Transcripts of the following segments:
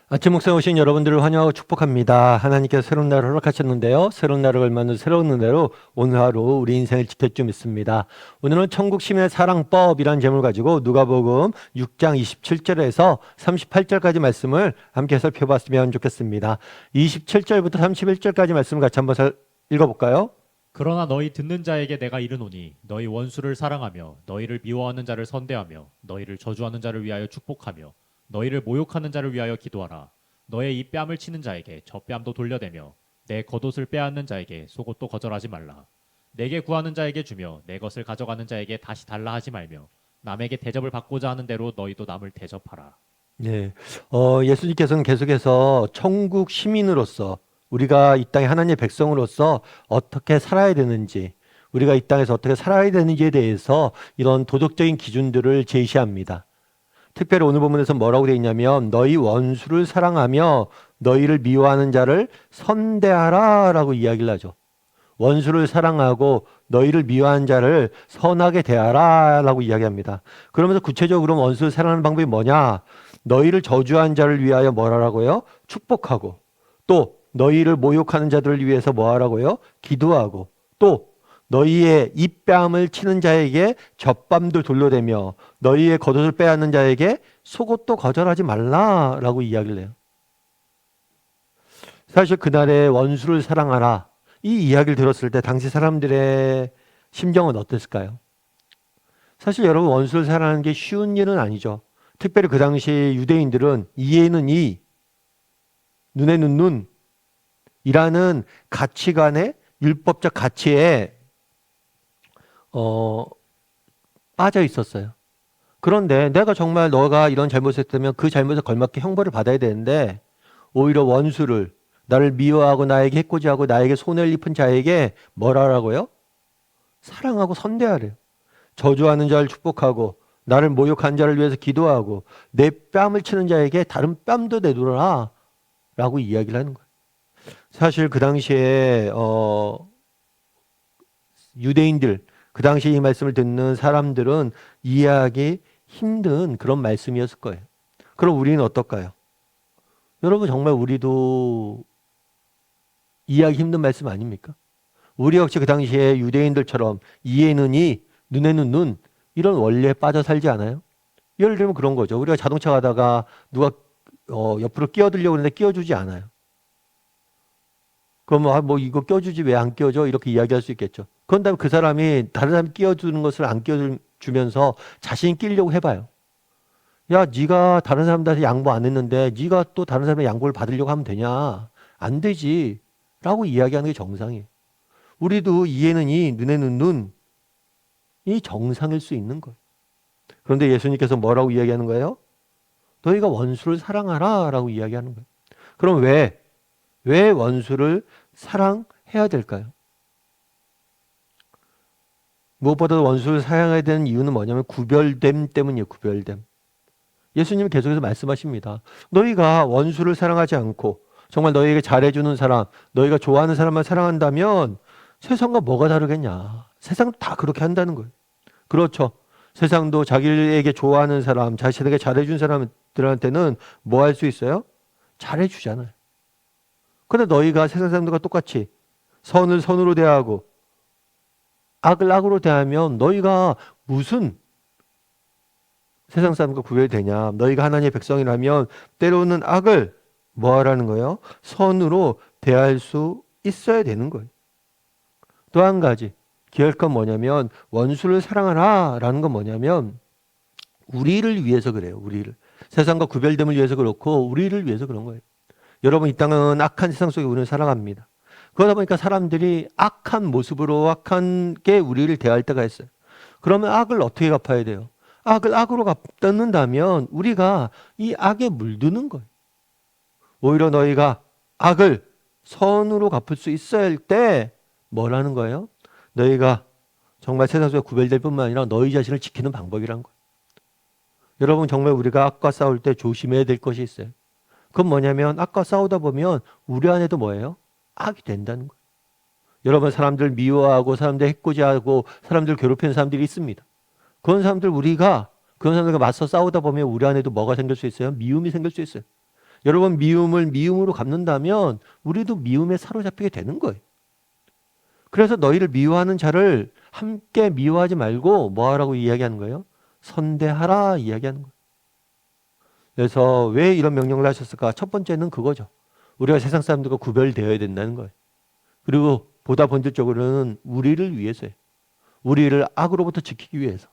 아침 목소리 오신 여러분들을 환영하고 축복합니다. 하나님께서 새로운 날을 허락하셨는데요. 새로운 날을 걸맞는 새로운 은혜로 오늘 하루 우리 인생을 지킬 줄 믿습니다. 오늘은 천국 시민의 사랑법이라는 제목을 가지고 누가복음 6장 27절에서 38절까지 말씀을 함께 살펴봤으면 좋겠습니다. 27절부터 31절까지 말씀을 같이 한번 읽어볼까요? 그러나 너희 듣는 자에게 내가 이르노니 너희 원수를 사랑하며 너희를 미워하는 자를 선대하며 너희를 저주하는 자를 위하여 축복하며 너희를 모욕하는 자를 위하여 기도하라. 너의 이 뺨을 치는 자에게 저 뺨도 돌려대며 내 겉옷을 빼앗는 자에게 속옷도 거절하지 말라. 내게 구하는 자에게 주며 내 것을 가져가는 자에게 다시 달라 하지 말며 남에게 대접을 받고자 하는 대로 너희도 남을 대접하라. 네, 예수님께서는 계속해서 천국 시민으로서 우리가 이 땅의 하나님의 백성으로서 어떻게 살아야 되는지, 우리가 이 땅에서 어떻게 살아야 되는지에 대해서 이런 도덕적인 기준들을 제시합니다. 특별히 오늘 본문에서 뭐라고 되어 있냐면 너희 원수를 사랑하며 너희를 미워하는 자를 선대하라 라고 이야기를 하죠. 원수를 사랑하고 너희를 미워하는 자를 선하게 대하라 라고 이야기합니다. 그러면서 구체적으로 원수를 사랑하는 방법이 뭐냐? 너희를 저주한 자를 위하여 뭐라고요? 축복하고, 또 너희를 모욕하는 자들을 위해서 뭐하라고요? 기도하고, 또 너희의 입뺨을 치는 자에게 젖밤도 돌려대며 너희의 겉옷을 빼앗는 자에게 속옷도 거절하지 말라라고 이야기를 해요. 사실 그날의 원수를 사랑하라 이 이야기를 들었을 때 당시 사람들의 심정은 어땠을까요? 사실 여러분, 원수를 사랑하는 게 쉬운 일은 아니죠. 특별히 그 당시 유대인들은 이에는 이, 눈에는 눈이라는 가치관의 율법적 가치에 빠져 있었어요. 그런데 내가 정말 너가 이런 잘못을 했다면 그 잘못에 걸맞게 형벌을 받아야 되는데 오히려 원수를, 나를 미워하고 나에게 해코지하고 나에게 손해를 입은 자에게 뭘 하라고요? 사랑하고 선대하래요. 저주하는 자를 축복하고 나를 모욕한 자를 위해서 기도하고 내 뺨을 치는 자에게 다른 뺨도 내두라 라고 이야기를 하는 거예요. 사실 그 당시에 유대인들, 그 당시에 이 말씀을 듣는 사람들은 이해하기 힘든 그런 말씀이었을 거예요. 그럼 우리는 어떨까요? 여러분, 정말 우리도 이해하기 힘든 말씀 아닙니까? 우리 역시 그 당시에 유대인들처럼 이에는 이, 눈에는 눈, 이런 원리에 빠져 살지 않아요? 예를 들면 그런 거죠. 우리가 자동차 가다가 누가 옆으로 끼어들려고 하는데 끼워주지 않아요. 그럼 뭐 이거 껴주지 왜 안 끼워줘? 이렇게 이야기할 수 있겠죠. 그런 다음에 그 사람이 다른 사람이 끼워주는 것을 안 끼워주면서 자신이 끼려고 해봐요. 야, 네가 다른 사람들한테 양보 안 했는데 네가 또 다른 사람의 양보를 받으려고 하면 되냐? 안 되지 라고 이야기하는 게 정상이에요. 우리도 이에는 이, 눈에는 눈이 정상일 수 있는 거예요. 그런데 예수님께서 뭐라고 이야기하는 거예요? 너희가 원수를 사랑하라 라고 이야기하는 거예요. 그럼 왜 원수를 사랑해야 될까요? 무엇보다도 원수를 사랑해야 되는 이유는 뭐냐면 구별됨 때문이에요. 구별됨. 예수님은 계속해서 말씀하십니다. 너희가 원수를 사랑하지 않고 정말 너희에게 잘해주는 사람, 너희가 좋아하는 사람만 사랑한다면 세상과 뭐가 다르겠냐. 세상도 다 그렇게 한다는 거예요. 그렇죠. 세상도 자기에게 좋아하는 사람, 자신에게 잘해준 사람들한테는 뭐 할 수 있어요? 잘해주잖아요. 그런데 너희가 세상 사람들과 똑같이 선을 선으로 대하고 악을 악으로 대하면 너희가 무슨 세상 사람과 구별되냐? 너희가 하나님의 백성이라면 때로는 악을 뭐 하라는 거예요? 선으로 대할 수 있어야 되는 거예요. 또 한 가지 기억할 건 뭐냐면 원수를 사랑하라 라는 건 뭐냐면 우리를 위해서 그래요. 우리를. 세상과 구별됨을 위해서 그렇고 우리를 위해서 그런 거예요. 여러분, 이 땅은 악한 세상 속에 우리는 살아갑니다. 그러다 보니까 사람들이 악한 모습으로 악한 게 우리를 대할 때가 있어요. 그러면 악을 어떻게 갚아야 돼요? 악을 악으로 갚는다면 우리가 이 악에 물드는 거예요. 오히려 너희가 악을 선으로 갚을 수 있어야 할 때 뭐라는 거예요? 너희가 정말 세상 속에 구별될 뿐만 아니라 너희 자신을 지키는 방법이란 거예요. 여러분, 정말 우리가 악과 싸울 때 조심해야 될 것이 있어요. 그건 뭐냐면 악과 싸우다 보면 우리 안에도 뭐예요? 악이 된다는 거예요. 여러분, 사람들 미워하고 사람들 해코지하고 사람들 괴롭히는 사람들이 있습니다. 그런 사람들과 맞서 싸우다 보면 우리 안에도 뭐가 생길 수 있어요? 미움이 생길 수 있어요. 여러분 미움을 미움으로 갚는다면 우리도 미움에 사로잡히게 되는 거예요. 그래서 너희를 미워하는 자를 함께 미워하지 말고 뭐 하라고 이야기하는 거예요? 선대하라 이야기하는 거예요. 그래서 왜 이런 명령을 하셨을까? 첫 번째는 그거죠. 우리가 세상 사람들과 구별되어야 된다는 거예요. 그리고 보다 본질적으로는 우리를 위해서예요. 우리를 악으로부터 지키기 위해서.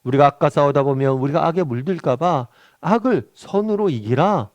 우리가 악과 싸우다 보면 우리가 악에 물들까 봐 악을 선으로 이기라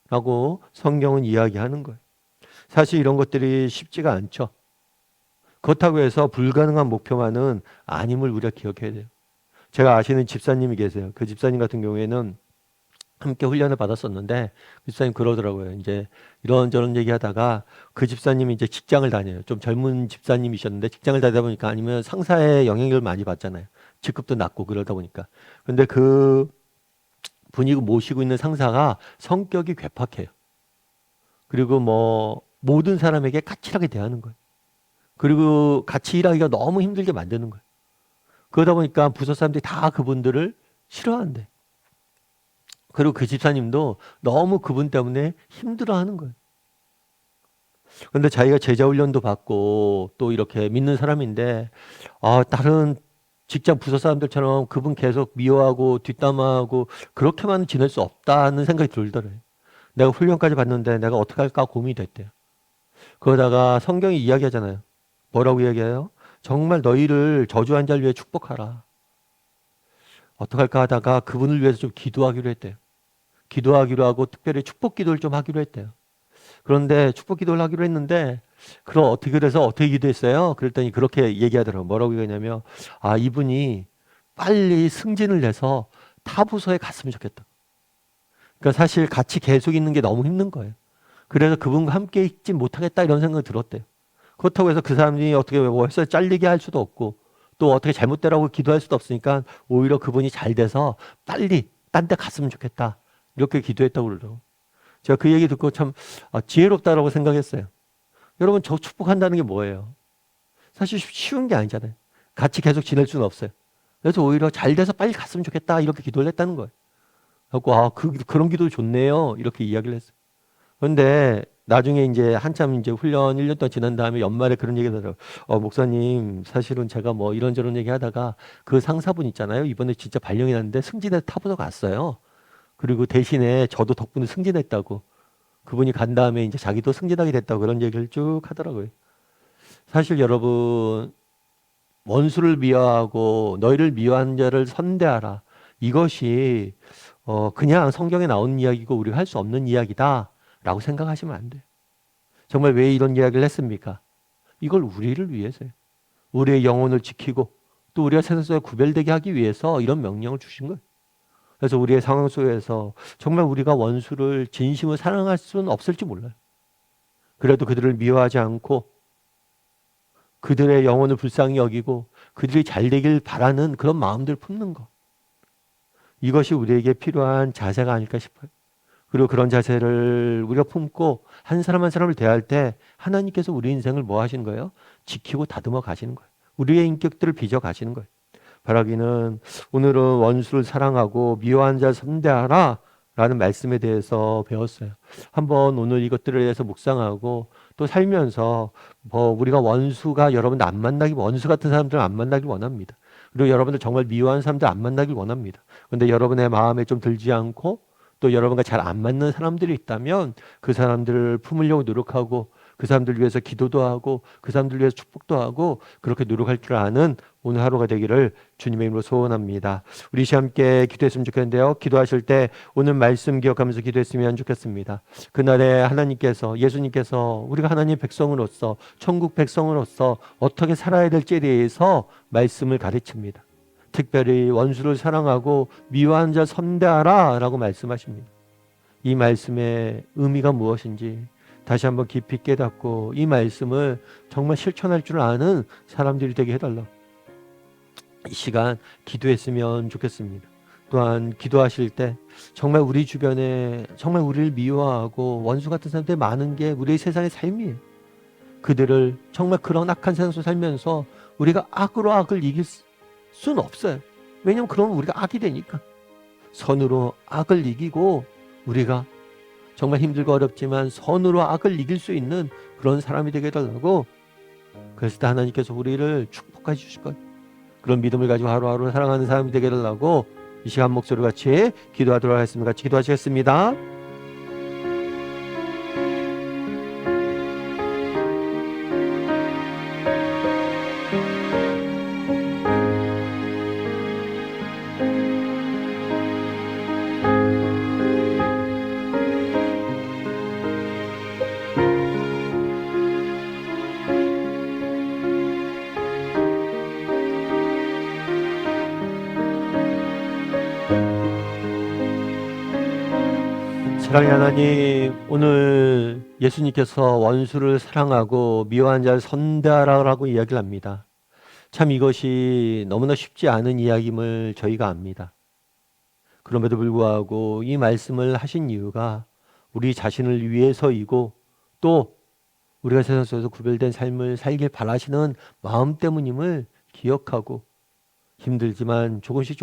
라고 성경은 이야기하는 거예요. 사실 이런 것들이 쉽지가 않죠. 그렇다고 해서 불가능한 목표만은 아님을 우리가 기억해야 돼요. 제가 아시는 집사님이 계세요. 그 집사님 같은 경우에는 함께 훈련을 받았었는데 그 집사님 그러더라고요. 이제 이런저런 얘기하다가 그 집사님이 이제 직장을 다녀요. 좀 젊은 집사님이셨는데 직장을 다니다 보니까 아니면 상사의 영향을 많이 받잖아요. 직급도 낮고 그러다 보니까. 근데 그 분이 모시고 있는 상사가 성격이 괴팍해요. 그리고 뭐 모든 사람에게 까칠하게 대하는 거예요. 그리고 같이 일하기가 너무 힘들게 만드는 거예요. 그러다 보니까 부서 사람들이 다 그분들을 싫어한대. 그리고 그 집사님도 너무 그분 때문에 힘들어하는 거예요. 그런데 자기가 제자 훈련도 받고 또 이렇게 믿는 사람인데 다른 직장 부서 사람들처럼 그분 계속 미워하고 뒷담화하고 그렇게만 지낼 수 없다는 생각이 들더래요. 내가 훈련까지 받는데 내가 어떻게 할까 고민이 됐대요. 그러다가 성경이 이야기하잖아요. 뭐라고 이야기해요? 정말 너희를 저주한 자를 위해 축복하라. 어떡할까 하다가 그분을 위해서 좀 기도하기로 했대요. 기도하기로 하고 특별히 축복 기도를 좀 하기로 했대요. 그런데 축복 기도를 하기로 했는데 그럼 어떻게 그래서 어떻게 기도했어요? 그랬더니 그렇게 얘기하더라고요. 뭐라고 얘기하냐면 이분이 빨리 승진을 해서 타 부서에 갔으면 좋겠다. 그러니까 사실 같이 계속 있는 게 너무 힘든 거예요. 그래서 그분과 함께 있지 못하겠다 이런 생각이 들었대요. 그렇다고 해서 그 사람이 어떻게 뭐 해서 잘리게 할 수도 없고 또 어떻게 잘못되라고 기도할 수도 없으니까 오히려 그분이 잘 돼서 빨리 딴 데 갔으면 좋겠다. 이렇게 기도했다고 그러더라고요. 제가 그 얘기 듣고 참 지혜롭다라고 생각했어요. 여러분 저 축복한다는 게 뭐예요? 사실 쉬운 게 아니잖아요. 같이 계속 지낼 수는 없어요. 그래서 오히려 잘 돼서 빨리 갔으면 좋겠다 이렇게 기도를 했다는 거예요. 그래서 그런 기도 좋네요. 이렇게 이야기를 했어요. 그런데 나중에 이제 한참 이제 훈련 1년 동안 지난 다음에 연말에 그런 얘기를 하더라고요. 목사님 사실은 제가 뭐 이런저런 얘기 하다가 그 상사분 있잖아요. 이번에 진짜 발령이 났는데 승진해서 타부서 갔어요. 그리고 대신에 저도 덕분에 승진했다고. 그분이 간 다음에 이제 자기도 승진하게 됐다고 그런 얘기를 쭉 하더라고요. 사실 여러분 원수를 미워하고 너희를 미워하는 자를 선대하라. 이것이 그냥 성경에 나오는 이야기고 우리가 할 수 없는 이야기다라고 생각하시면 안 돼요. 정말 왜 이런 이야기를 했습니까? 이걸 우리를 위해서요. 우리의 영혼을 지키고 또 우리가 세상에서 구별되게 하기 위해서 이런 명령을 주신 거예요. 그래서 우리의 상황 속에서 정말 우리가 원수를 진심으로 사랑할 수는 없을지 몰라요. 그래도 그들을 미워하지 않고 그들의 영혼을 불쌍히 여기고 그들이 잘 되길 바라는 그런 마음들을 품는 것. 이것이 우리에게 필요한 자세가 아닐까 싶어요. 그리고 그런 자세를 우리가 품고 한 사람 한 사람을 대할 때 하나님께서 우리 인생을 뭐 하시는 거예요? 지키고 다듬어 가시는 거예요. 우리의 인격들을 빚어 가시는 거예요. 바라기는 오늘은 원수를 사랑하고 미워한 자를 선대하라 라는 말씀에 대해서 배웠어요. 한번 오늘 이것들에 대해서 묵상하고 또 살면서 우리가 원수가 여러분들 안 만나기 원수 같은 사람들을 안 만나길 원합니다. 그리고 여러분들 정말 미워하는 사람들 안 만나길 원합니다. 그런데 여러분의 마음에 좀 들지 않고 또 여러분과 잘 안 맞는 사람들이 있다면 그 사람들을 품으려고 노력하고 그 사람들 위해서 기도도 하고 그 사람들 위해서 축복도 하고 그렇게 노력할 줄 아는 오늘 하루가 되기를 주님의 이름으로 소원합니다. 우리 함께 기도했으면 좋겠는데요. 기도하실 때 오늘 말씀 기억하면서 기도했으면 좋겠습니다. 그날에 하나님께서 예수님께서 우리가 하나님의 백성으로서 천국 백성으로서 어떻게 살아야 될지에 대해서 말씀을 가르칩니다. 특별히 원수를 사랑하고 미워하는 자 선대하라 라고 말씀하십니다. 이 말씀의 의미가 무엇인지 다시 한번 깊이 깨닫고 이 말씀을 정말 실천할 줄 아는 사람들이 되게 해달라고 이 시간 기도했으면 좋겠습니다. 또한 기도하실 때 정말 우리 주변에 정말 우리를 미워하고 원수 같은 사람들이 많은 게 우리의 세상의 삶이에요. 그들을 정말 그런 악한 세상에서 살면서 우리가 악으로 악을 이길 수는 없어요. 왜냐하면 그러면 우리가 악이 되니까 선으로 악을 이기고 우리가 정말 힘들고 어렵지만 선으로 악을 이길 수 있는 그런 사람이 되게 해달라고. 그래서 하나님께서 우리를 축복해 주실 것, 그런 믿음을 가지고 하루하루 사랑하는 사람이 되게 해달라고 이 시간 목소리 같이 기도하도록 하겠습니다. 같이 기도하시겠습니다. 사랑의 하나님, 오늘 예수님께서 원수를 사랑하고 미워한 자를 선대하라고 이야기를 합니다. 참 이것이 너무나 쉽지 않은 이야기임을 저희가 압니다. 그럼에도 불구하고 이 말씀을 하신 이유가 우리 자신을 위해서이고 또 우리가 세상 속에서 구별된 삶을 살길 바라시는 마음 때문임을 기억하고 힘들지만 조금씩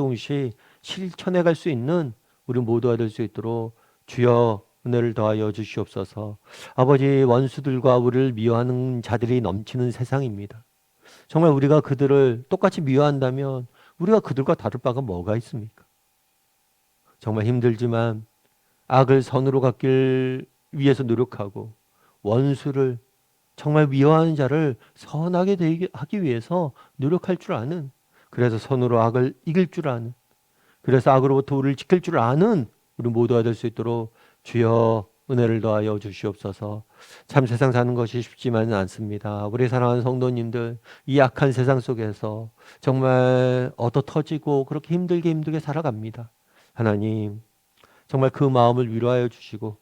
실천해 갈 수 있는 우리 모두가 될 수 있도록 주여 은혜를 더하여 주시옵소서. 아버지, 원수들과 우리를 미워하는 자들이 넘치는 세상입니다. 정말 우리가 그들을 똑같이 미워한다면 우리가 그들과 다를 바가 뭐가 있습니까? 정말 힘들지만 악을 선으로 갚길 위해서 노력하고 원수를, 정말 미워하는 자를 선하게 되게 하기 위해서 노력할 줄 아는, 그래서 선으로 악을 이길 줄 아는, 그래서 악으로부터 우리를 지킬 줄 아는 우리 모두가 될 수 있도록 주여 은혜를 더하여 주시옵소서. 참 세상 사는 것이 쉽지만은 않습니다. 우리 사랑하는 성도님들, 이 악한 세상 속에서 정말 얻어 터지고 그렇게 힘들게 살아갑니다. 하나님, 정말 그 마음을 위로하여 주시고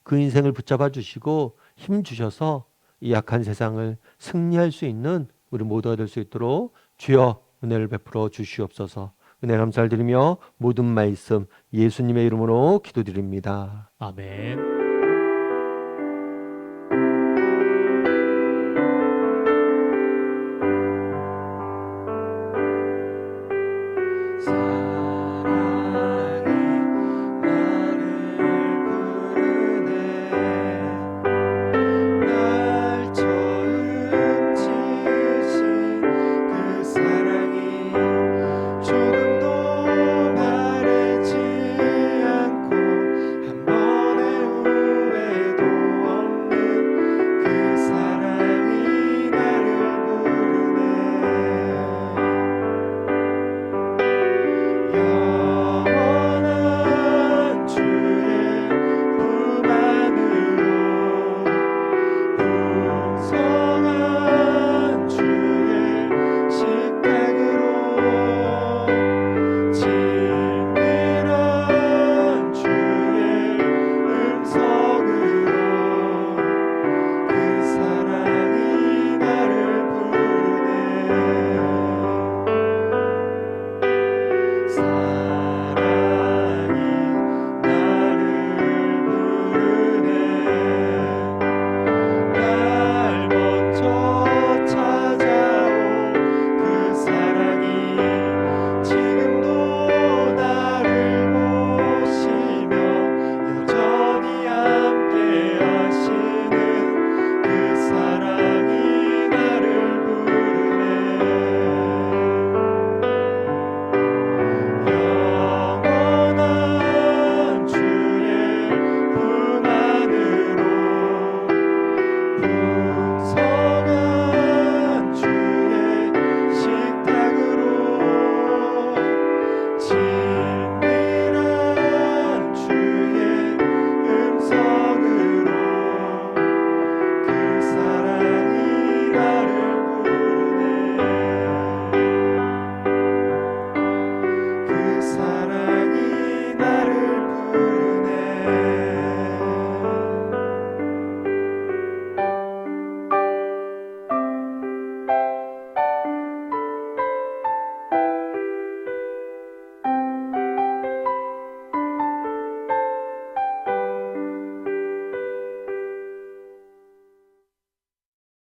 그 인생을 붙잡아 주시고 힘 주셔서 이 악한 세상을 승리할 수 있는 우리 모두가 될 수 있도록 주여 은혜를 베풀어 주시옵소서. 은혜 감사를 드리며 모든 말씀 예수님의 이름으로 기도드립니다. 아멘.